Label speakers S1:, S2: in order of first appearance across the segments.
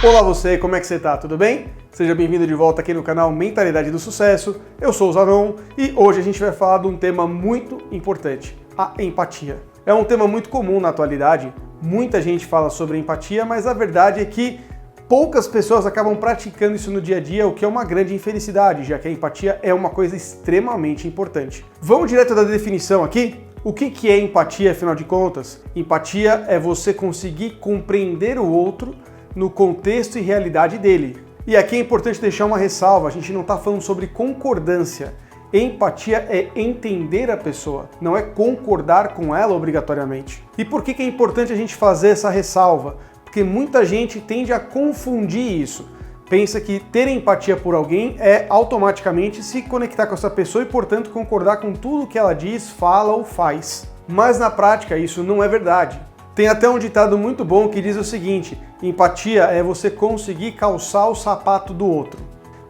S1: Olá você, como é que você tá? Tudo bem? Seja bem-vindo de volta aqui no canal Mentalidade do Sucesso. Eu sou o Zanon e hoje a gente vai falar de um tema muito importante, a empatia. É um tema muito comum na atualidade, muita gente fala sobre empatia, mas a verdade é que poucas pessoas acabam praticando isso no dia a dia, o que é uma grande infelicidade, já que a empatia é uma coisa extremamente importante. Vamos direto da definição aqui? O que é empatia, afinal de contas? Empatia é você conseguir compreender o outro no contexto e realidade dele. E aqui é importante deixar uma ressalva, a gente não está falando sobre concordância. Empatia é entender a pessoa, não é concordar com ela obrigatoriamente. E por que é importante a gente fazer essa ressalva? Porque muita gente tende a confundir isso. Pensa que ter empatia por alguém é automaticamente se conectar com essa pessoa e, portanto, concordar com tudo que ela diz, fala ou faz. Mas na prática isso não é verdade. Tem até um ditado muito bom que diz o seguinte: empatia é você conseguir calçar o sapato do outro.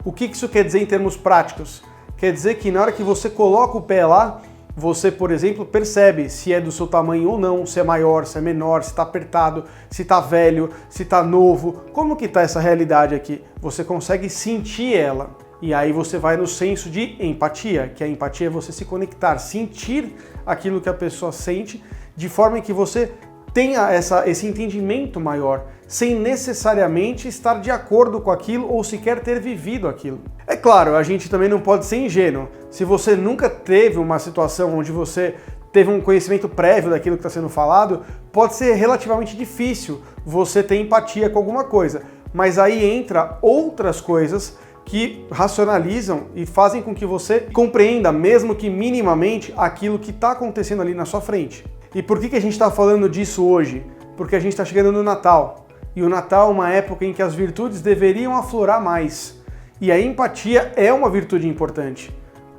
S1: O que isso quer dizer em termos práticos? Quer dizer que na hora que você coloca o pé lá, você, por exemplo, percebe se é do seu tamanho ou não, se é maior, se é menor, se está apertado, se está velho, se está novo. Como que está essa realidade aqui? Você consegue sentir ela. E aí você vai no senso de empatia, que a empatia é você se conectar, sentir aquilo que a pessoa sente, de forma que você tenha esse entendimento maior, sem necessariamente estar de acordo com aquilo ou sequer ter vivido aquilo. É claro, a gente também não pode ser ingênuo. Se você nunca teve uma situação onde você teve um conhecimento prévio daquilo que está sendo falado, pode ser relativamente difícil você ter empatia com alguma coisa. Mas aí entra outras coisas que racionalizam e fazem com que você compreenda, mesmo que minimamente, aquilo que está acontecendo ali na sua frente. E por que a gente está falando disso hoje? Porque a gente está chegando no Natal. E o Natal é uma época em que as virtudes deveriam aflorar mais. E a empatia é uma virtude importante.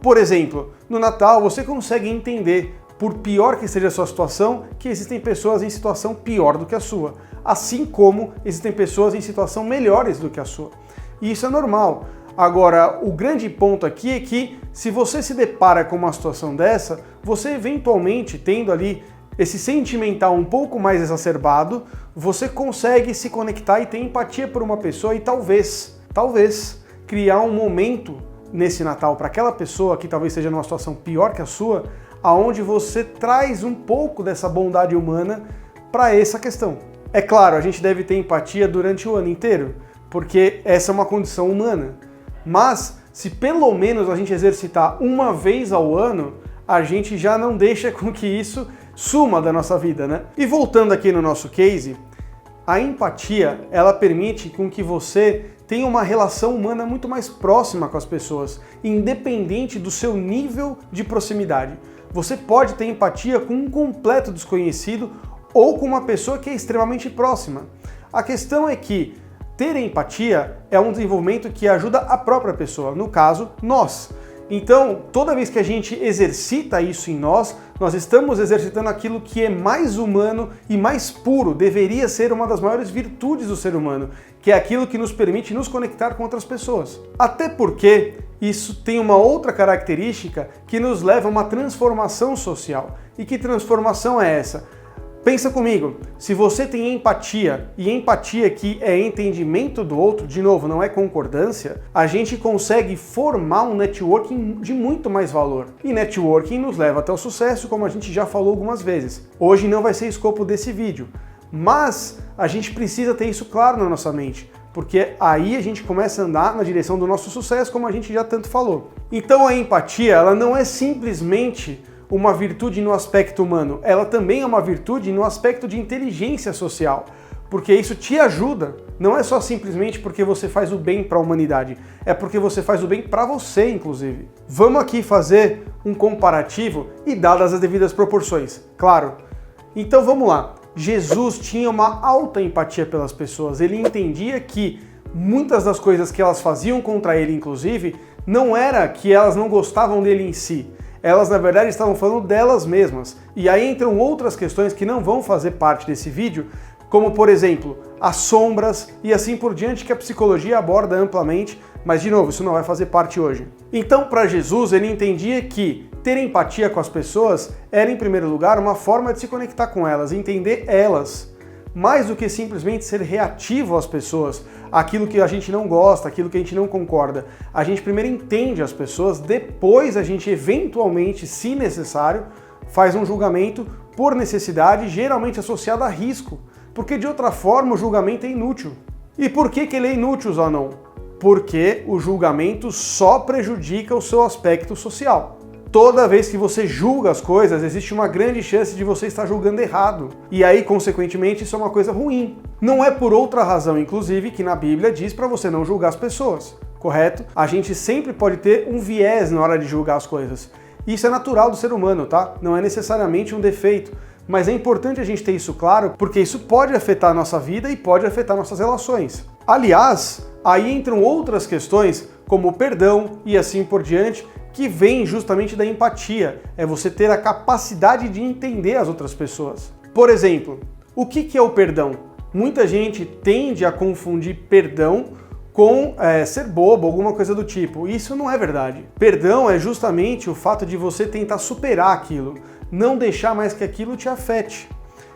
S1: Por exemplo, no Natal você consegue entender, por pior que seja a sua situação, que existem pessoas em situação pior do que a sua. Assim como existem pessoas em situação melhores do que a sua. E isso é normal. Agora, o grande ponto aqui é que se você se depara com uma situação dessa, você eventualmente, tendo ali esse sentimental um pouco mais exacerbado, você consegue se conectar e ter empatia por uma pessoa e talvez criar um momento nesse Natal para aquela pessoa que talvez seja numa situação pior que a sua, aonde você traz um pouco dessa bondade humana para essa questão. É claro, a gente deve ter empatia durante o ano inteiro, porque essa é uma condição humana. Mas se pelo menos a gente exercitar uma vez ao ano, a gente já não deixa com que isso suma da nossa vida, né? E voltando aqui no nosso case, a empatia, ela permite com que você tenha uma relação humana muito mais próxima com as pessoas, independente do seu nível de proximidade. Você pode ter empatia com um completo desconhecido ou com uma pessoa que é extremamente próxima. A questão é que ter empatia é um desenvolvimento que ajuda a própria pessoa, no caso, nós. Então, toda vez que a gente exercita isso em nós, nós estamos exercitando aquilo que é mais humano e mais puro, deveria ser uma das maiores virtudes do ser humano, que é aquilo que nos permite nos conectar com outras pessoas. Até porque isso tem uma outra característica que nos leva a uma transformação social. E que transformação é essa? Pensa comigo, se você tem empatia, e empatia aqui é entendimento do outro, de novo, não é concordância, a gente consegue formar um networking de muito mais valor. E networking nos leva até o sucesso, como a gente já falou algumas vezes. Hoje não vai ser escopo desse vídeo, mas a gente precisa ter isso claro na nossa mente, porque aí a gente começa a andar na direção do nosso sucesso, como a gente já tanto falou. Então a empatia, ela não é simplesmente uma virtude no aspecto humano, ela também é uma virtude no aspecto de inteligência social, porque isso te ajuda, não é só simplesmente porque você faz o bem para a humanidade, é porque você faz o bem para você, inclusive. Vamos aqui fazer um comparativo e dadas as devidas proporções, claro. Então vamos lá, Jesus tinha uma alta empatia pelas pessoas, ele entendia que muitas das coisas que elas faziam contra ele, inclusive, não era que elas não gostavam dele em si, elas na verdade estavam falando delas mesmas. E aí entram outras questões que não vão fazer parte desse vídeo, como por exemplo, as sombras e assim por diante, que a psicologia aborda amplamente, mas de novo, isso não vai fazer parte hoje. Então, para Jesus, ele entendia que ter empatia com as pessoas era, em primeiro lugar, uma forma de se conectar com elas, entender elas, mais do que simplesmente ser reativo às pessoas, aquilo que a gente não gosta, aquilo que a gente não concorda. A gente primeiro entende as pessoas, depois a gente eventualmente, se necessário, faz um julgamento por necessidade, geralmente associado a risco, porque de outra forma o julgamento é inútil. E por que ele é inútil, Zanon? Porque o julgamento só prejudica o seu aspecto social. Toda vez que você julga as coisas, existe uma grande chance de você estar julgando errado. E aí, consequentemente, isso é uma coisa ruim. Não é por outra razão, inclusive, que na Bíblia diz para você não julgar as pessoas, correto? A gente sempre pode ter um viés na hora de julgar as coisas. Isso é natural do ser humano, tá? Não é necessariamente um defeito. Mas é importante a gente ter isso claro, porque isso pode afetar a nossa vida e pode afetar nossas relações. Aliás, aí entram outras questões, como o perdão e assim por diante, que vem justamente da empatia, é você ter a capacidade de entender as outras pessoas. Por exemplo, o que é o perdão? Muita gente tende a confundir perdão com ser bobo, alguma coisa do tipo. Isso não é verdade. Perdão é justamente o fato de você tentar superar aquilo, não deixar mais que aquilo te afete.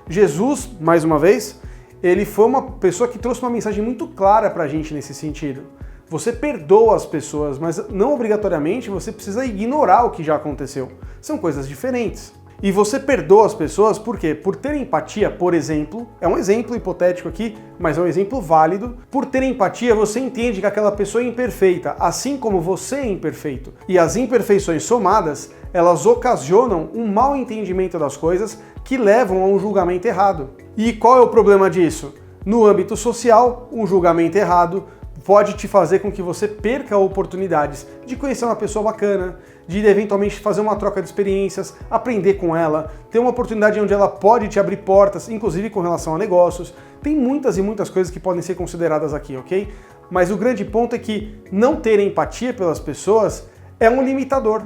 S1: Jesus, mais uma vez, ele foi uma pessoa que trouxe uma mensagem muito clara pra gente nesse sentido. Você perdoa as pessoas, mas não obrigatoriamente você precisa ignorar o que já aconteceu. São coisas diferentes. E você perdoa as pessoas por quê? Por ter empatia, por exemplo, é um exemplo hipotético aqui, mas é um exemplo válido. Por ter empatia, você entende que aquela pessoa é imperfeita, assim como você é imperfeito. E as imperfeições somadas, elas ocasionam um mau entendimento das coisas que levam a um julgamento errado. E qual é o problema disso? No âmbito social, um julgamento errado pode te fazer com que você perca oportunidades de conhecer uma pessoa bacana, de eventualmente fazer uma troca de experiências, aprender com ela, ter uma oportunidade onde ela pode te abrir portas, inclusive com relação a negócios. Tem muitas e muitas coisas que podem ser consideradas aqui, ok? Mas o grande ponto é que não ter empatia pelas pessoas é um limitador.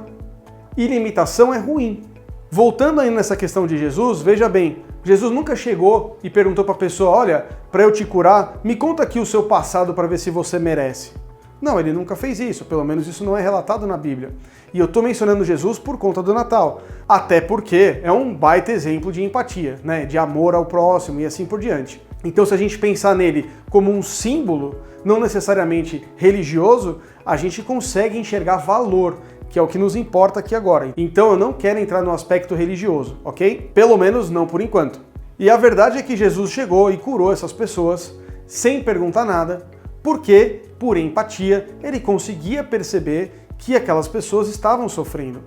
S1: E limitação é ruim. Voltando aí nessa questão de Jesus, veja bem, Jesus nunca chegou e perguntou para a pessoa, olha, para eu te curar, me conta aqui o seu passado para ver se você merece. Não, ele nunca fez isso, pelo menos isso não é relatado na Bíblia. E eu estou mencionando Jesus por conta do Natal, até porque é um baita exemplo de empatia, né, de amor ao próximo e assim por diante. Então se a gente pensar nele como um símbolo, não necessariamente religioso, a gente consegue enxergar valor, que é o que nos importa aqui agora. Então eu não quero entrar no aspecto religioso, ok? Pelo menos não por enquanto. E a verdade é que Jesus chegou e curou essas pessoas sem perguntar nada, porque, por empatia, ele conseguia perceber que aquelas pessoas estavam sofrendo.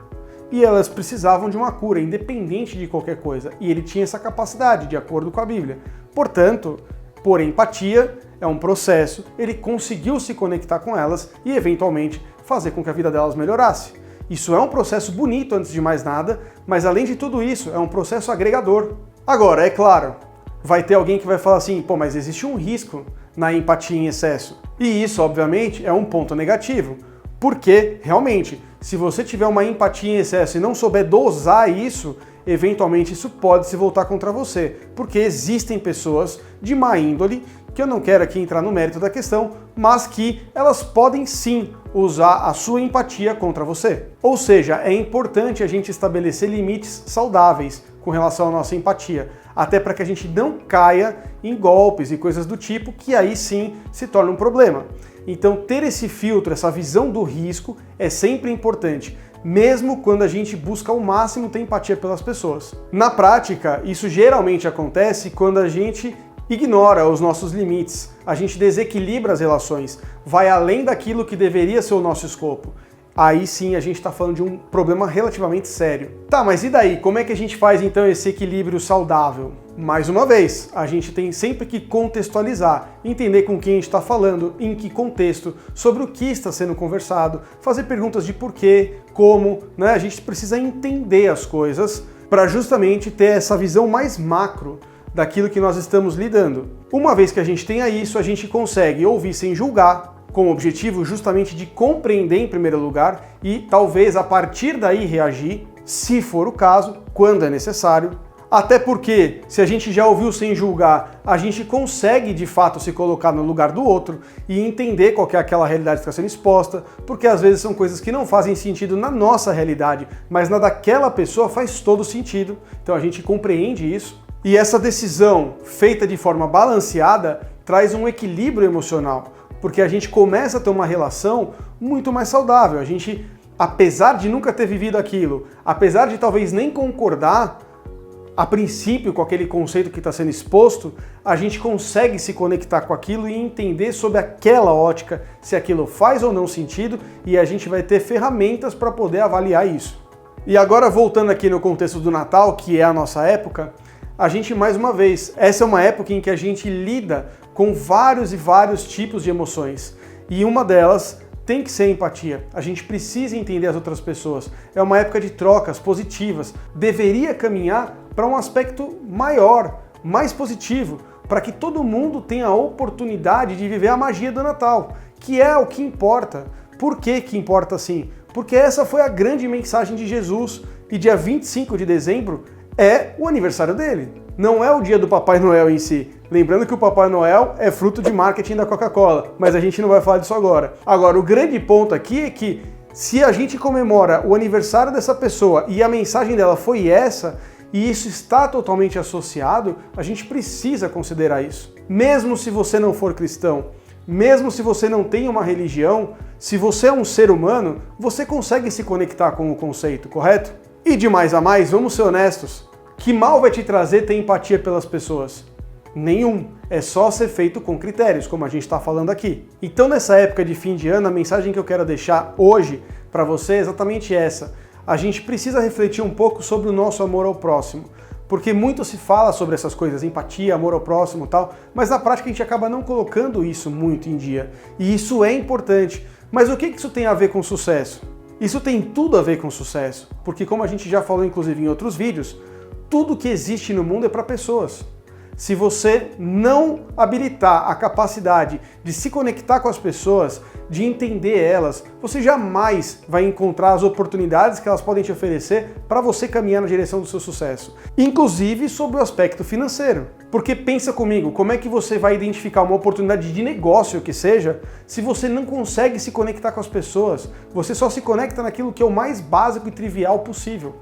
S1: E elas precisavam de uma cura, independente de qualquer coisa. E ele tinha essa capacidade, de acordo com a Bíblia. Portanto, por empatia, é um processo, ele conseguiu se conectar com elas e, eventualmente, fazer com que a vida delas melhorasse. Isso é um processo bonito, antes de mais nada, mas além de tudo isso, é um processo agregador. Agora, é claro, vai ter alguém que vai falar assim, pô, mas existe um risco na empatia em excesso. E isso, obviamente, é um ponto negativo, porque, realmente, se você tiver uma empatia em excesso e não souber dosar isso, eventualmente isso pode se voltar contra você, porque existem pessoas de má índole, que eu não quero aqui entrar no mérito da questão, mas que elas podem sim usar a sua empatia contra você. Ou seja, é importante a gente estabelecer limites saudáveis com relação à nossa empatia, até para que a gente não caia em golpes e coisas do tipo, que aí sim se torna um problema. Então ter esse filtro, essa visão do risco é sempre importante, mesmo quando a gente busca ao máximo ter empatia pelas pessoas. Na prática, isso geralmente acontece quando a gente ignora os nossos limites, a gente desequilibra as relações, vai além daquilo que deveria ser o nosso escopo. Aí sim a gente está falando de um problema relativamente sério. Tá, mas e daí? Como é que a gente faz então esse equilíbrio saudável? Mais uma vez, a gente tem sempre que contextualizar, entender com quem a gente está falando, em que contexto, sobre o que está sendo conversado, fazer perguntas de porquê, como, né? A gente precisa entender as coisas para justamente ter essa visão mais macro daquilo que nós estamos lidando. Uma vez que a gente tenha isso, a gente consegue ouvir sem julgar, com o objetivo justamente de compreender em primeiro lugar e talvez a partir daí reagir, se for o caso, quando é necessário. Até porque, se a gente já ouviu sem julgar, a gente consegue de fato se colocar no lugar do outro e entender qual que é aquela realidade que está sendo exposta, porque às vezes são coisas que não fazem sentido na nossa realidade, mas na daquela pessoa faz todo sentido, então a gente compreende isso. E essa decisão feita de forma balanceada traz um equilíbrio emocional, porque a gente começa a ter uma relação muito mais saudável. A gente, apesar de nunca ter vivido aquilo, apesar de talvez nem concordar a princípio com aquele conceito que está sendo exposto, a gente consegue se conectar com aquilo e entender sob aquela ótica se aquilo faz ou não sentido, e a gente vai ter ferramentas para poder avaliar isso. E agora, voltando aqui no contexto do Natal, que é a nossa época, a gente, mais uma vez, essa é uma época em que a gente lida com vários e vários tipos de emoções, e uma delas tem que ser a empatia. A gente precisa entender as outras pessoas. É uma época de trocas positivas. Deveria caminhar para um aspecto maior, mais positivo, para que todo mundo tenha a oportunidade de viver a magia do Natal, que é o que importa. Por que que importa assim? Porque essa foi a grande mensagem de Jesus, e dia 25 de dezembro é o aniversário dele. Não é o dia do Papai Noel em si. Lembrando que o Papai Noel é fruto de marketing da Coca-Cola, mas a gente não vai falar disso agora. Agora, o grande ponto aqui é que se a gente comemora o aniversário dessa pessoa e a mensagem dela foi essa, e isso está totalmente associado, a gente precisa considerar isso. Mesmo se você não for cristão, mesmo se você não tem uma religião, se você é um ser humano, você consegue se conectar com o conceito, correto? E de mais a mais, vamos ser honestos, que mal vai te trazer ter empatia pelas pessoas? Nenhum. É só ser feito com critérios, como a gente está falando aqui. Então, nessa época de fim de ano, a mensagem que eu quero deixar hoje para você é exatamente essa. A gente precisa refletir um pouco sobre o nosso amor ao próximo. Porque muito se fala sobre essas coisas, empatia, amor ao próximo e tal, mas na prática a gente acaba não colocando isso muito em dia. E isso é importante. Mas o que isso tem a ver com sucesso? Isso tem tudo a ver com sucesso. Porque, como a gente já falou inclusive em outros vídeos, tudo que existe no mundo é para pessoas. Se você não habilitar a capacidade de se conectar com as pessoas, de entender elas, você jamais vai encontrar as oportunidades que elas podem te oferecer para você caminhar na direção do seu sucesso. Inclusive sobre o aspecto financeiro. Porque pensa comigo, como é que você vai identificar uma oportunidade de negócio que seja, se você não consegue se conectar com as pessoas? Você só se conecta naquilo que é o mais básico e trivial possível.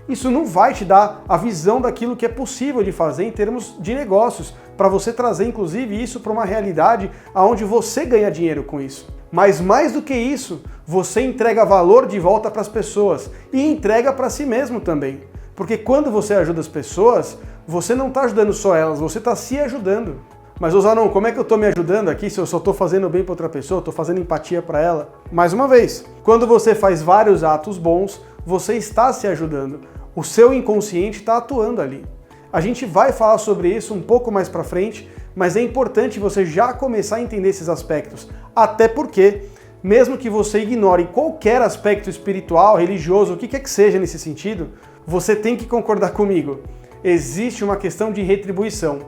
S1: Isso não vai te dar a visão daquilo que é possível de fazer em termos de negócios, para você trazer inclusive isso para uma realidade onde você ganha dinheiro com isso. Mas mais do que isso, você entrega valor de volta para as pessoas e entrega para si mesmo também. Porque quando você ajuda as pessoas, você não está ajudando só elas, você está se ajudando. Mas, Zanon, como é que eu estou me ajudando aqui se eu só estou fazendo bem para outra pessoa, estou fazendo empatia para ela? Mais uma vez, quando você faz vários atos bons, você está se ajudando. O seu inconsciente está atuando ali. A gente vai falar sobre isso um pouco mais para frente, mas é importante você já começar a entender esses aspectos. Até porque, mesmo que você ignore qualquer aspecto espiritual, religioso, o que quer que seja nesse sentido, você tem que concordar comigo. Existe uma questão de retribuição.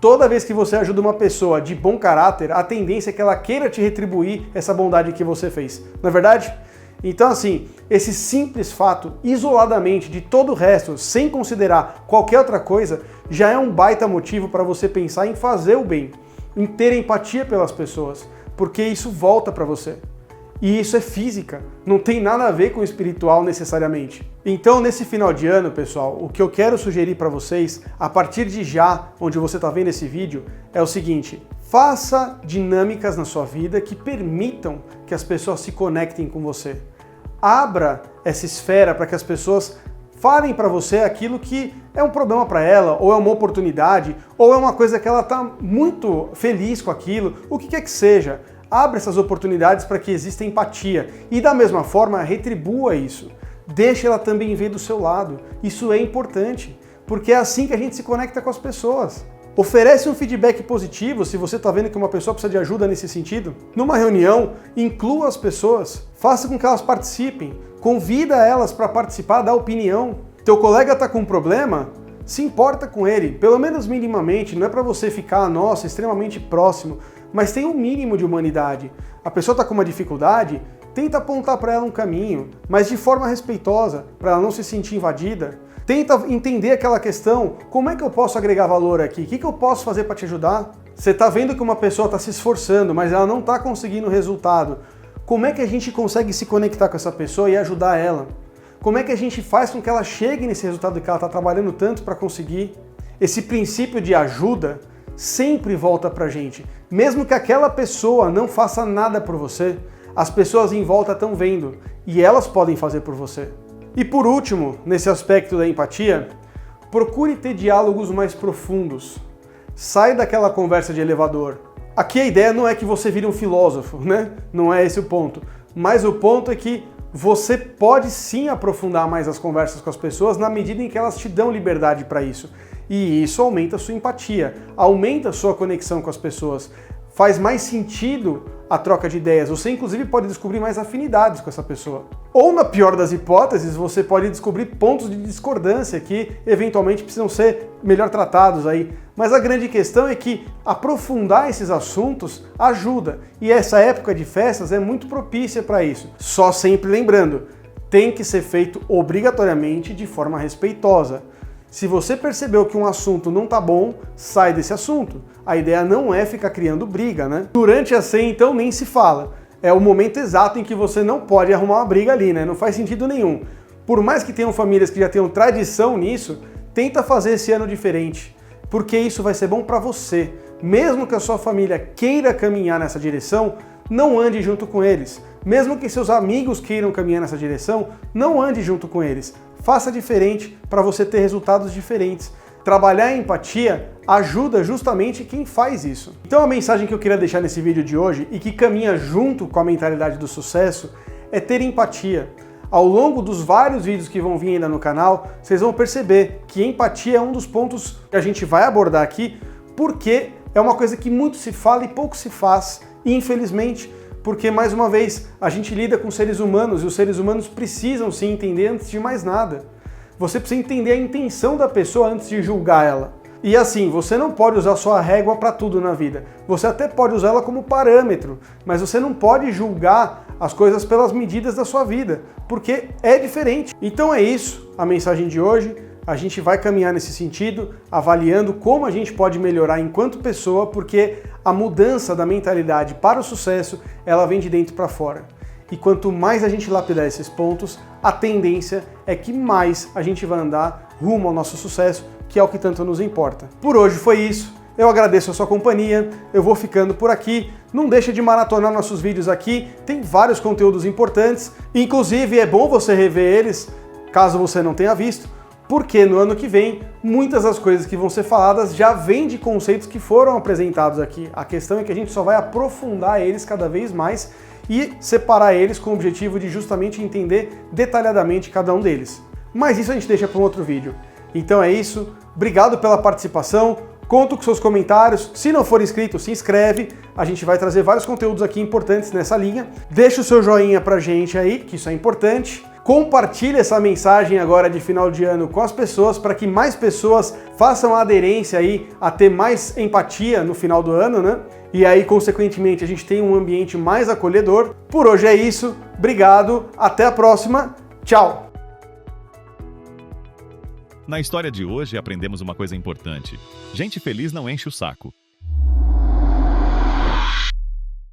S1: Toda vez que você ajuda uma pessoa de bom caráter, a tendência é que ela queira te retribuir essa bondade que você fez. Não é verdade? Então, assim, esse simples fato, isoladamente de todo o resto, sem considerar qualquer outra coisa, já é um baita motivo para você pensar em fazer o bem, em ter empatia pelas pessoas, porque isso volta para você. E isso é física, não tem nada a ver com o espiritual necessariamente. Então, nesse final de ano, pessoal, o que eu quero sugerir para vocês, a partir de já, onde você está vendo esse vídeo, é o seguinte: faça dinâmicas na sua vida que permitam que as pessoas se conectem com você. Abra essa esfera para que as pessoas falem para você aquilo que é um problema para ela, ou é uma oportunidade, ou é uma coisa que ela está muito feliz com aquilo, o que quer que seja. Abra essas oportunidades para que exista empatia e, da mesma forma, retribua isso. Deixe ela também ver do seu lado. Isso é importante, porque é assim que a gente se conecta com as pessoas. Oferece um feedback positivo se você está vendo que uma pessoa precisa de ajuda nesse sentido. Numa reunião, inclua as pessoas, faça com que elas participem, convida elas para participar da opinião. Teu colega está com um problema? Se importa com ele, pelo menos minimamente, não é para você ficar, nossa, extremamente próximo, mas tem um mínimo de humanidade. A pessoa está com uma dificuldade, tenta apontar para ela um caminho, mas de forma respeitosa, para ela não se sentir invadida. Tenta entender aquela questão, como é que eu posso agregar valor aqui? O que eu posso fazer para te ajudar? Você está vendo que uma pessoa está se esforçando, mas ela não está conseguindo o resultado. Como é que a gente consegue se conectar com essa pessoa e ajudar ela? Como é que a gente faz com que ela chegue nesse resultado que ela está trabalhando tanto para conseguir? esse princípio de ajuda sempre volta pra gente. Mesmo que aquela pessoa não faça nada por você, as pessoas em volta estão vendo e elas podem fazer por você. E por último, nesse aspecto da empatia, procure ter diálogos mais profundos. Sai daquela conversa de elevador. Aqui a ideia não é que você vire um filósofo, né? Não é esse o ponto. Mas o ponto é que você pode sim aprofundar mais as conversas com as pessoas na medida em que elas te dão liberdade para isso. E isso aumenta a sua empatia, aumenta a sua conexão com as pessoas. Faz mais sentido a troca de ideias. Você, inclusive, pode descobrir mais afinidades com essa pessoa. Ou, na pior das hipóteses, você pode descobrir pontos de discordância que, eventualmente, precisam ser melhor tratados aí. Mas a grande questão é que aprofundar esses assuntos ajuda. E essa época de festas é muito propícia para isso. Só sempre lembrando, tem que ser feito obrigatoriamente de forma respeitosa. Se você percebeu que um assunto não tá bom, sai desse assunto. A ideia não é ficar criando briga, né? Durante a ceia, então, nem se fala. É o momento exato em que você não pode arrumar uma briga ali, né? Não faz sentido nenhum. Por mais que tenham famílias que já tenham tradição nisso, tenta fazer esse ano diferente, porque isso vai ser bom para você. Mesmo que a sua família queira caminhar nessa direção, não ande junto com eles. Mesmo que seus amigos queiram caminhar nessa direção, não ande junto com eles. Faça diferente para você ter resultados diferentes. Trabalhar a empatia ajuda justamente quem faz isso. Então a mensagem que eu queria deixar nesse vídeo de hoje e que caminha junto com a mentalidade do sucesso é ter empatia. Ao longo dos vários vídeos que vão vir ainda no canal, vocês vão perceber que empatia é um dos pontos que a gente vai abordar aqui, porque é uma coisa que muito se fala e pouco se faz, infelizmente. Porque, mais uma vez, a gente lida com seres humanos e os seres humanos precisam se entender antes de mais nada. Você precisa entender a intenção da pessoa antes de julgar ela. E assim, você não pode usar sua régua para tudo na vida. Você até pode usar ela como parâmetro, mas você não pode julgar as coisas pelas medidas da sua vida, porque é diferente. Então é isso, a mensagem de hoje. A gente vai caminhar nesse sentido, avaliando como a gente pode melhorar enquanto pessoa, porque a mudança da mentalidade para o sucesso, ela vem de dentro para fora. E quanto mais a gente lapidar esses pontos, a tendência é que mais a gente vai andar rumo ao nosso sucesso, que é o que tanto nos importa. Por hoje foi isso. Eu agradeço a sua companhia, eu vou ficando por aqui. Não deixa de maratonar nossos vídeos aqui, tem vários conteúdos importantes. Inclusive, é bom você rever eles, caso você não tenha visto, porque no ano que vem, muitas das coisas que vão ser faladas já vêm de conceitos que foram apresentados aqui. A questão é que a gente só vai aprofundar eles cada vez mais e separar eles com o objetivo de justamente entender detalhadamente cada um deles. Mas isso a gente deixa para um outro vídeo. Então é isso, obrigado pela participação, conto com seus comentários, se não for inscrito, se inscreve, a gente vai trazer vários conteúdos aqui importantes nessa linha. Deixa o seu joinha pra gente aí, que isso é importante. Compartilhe essa mensagem agora de final de ano com as pessoas para que mais pessoas façam a aderência aí a ter mais empatia no final do ano, né? E aí, consequentemente, a gente tem um ambiente mais acolhedor. Por hoje é isso. Obrigado. Até a próxima. Tchau.
S2: Na história de hoje aprendemos uma coisa importante. Gente feliz não enche o saco.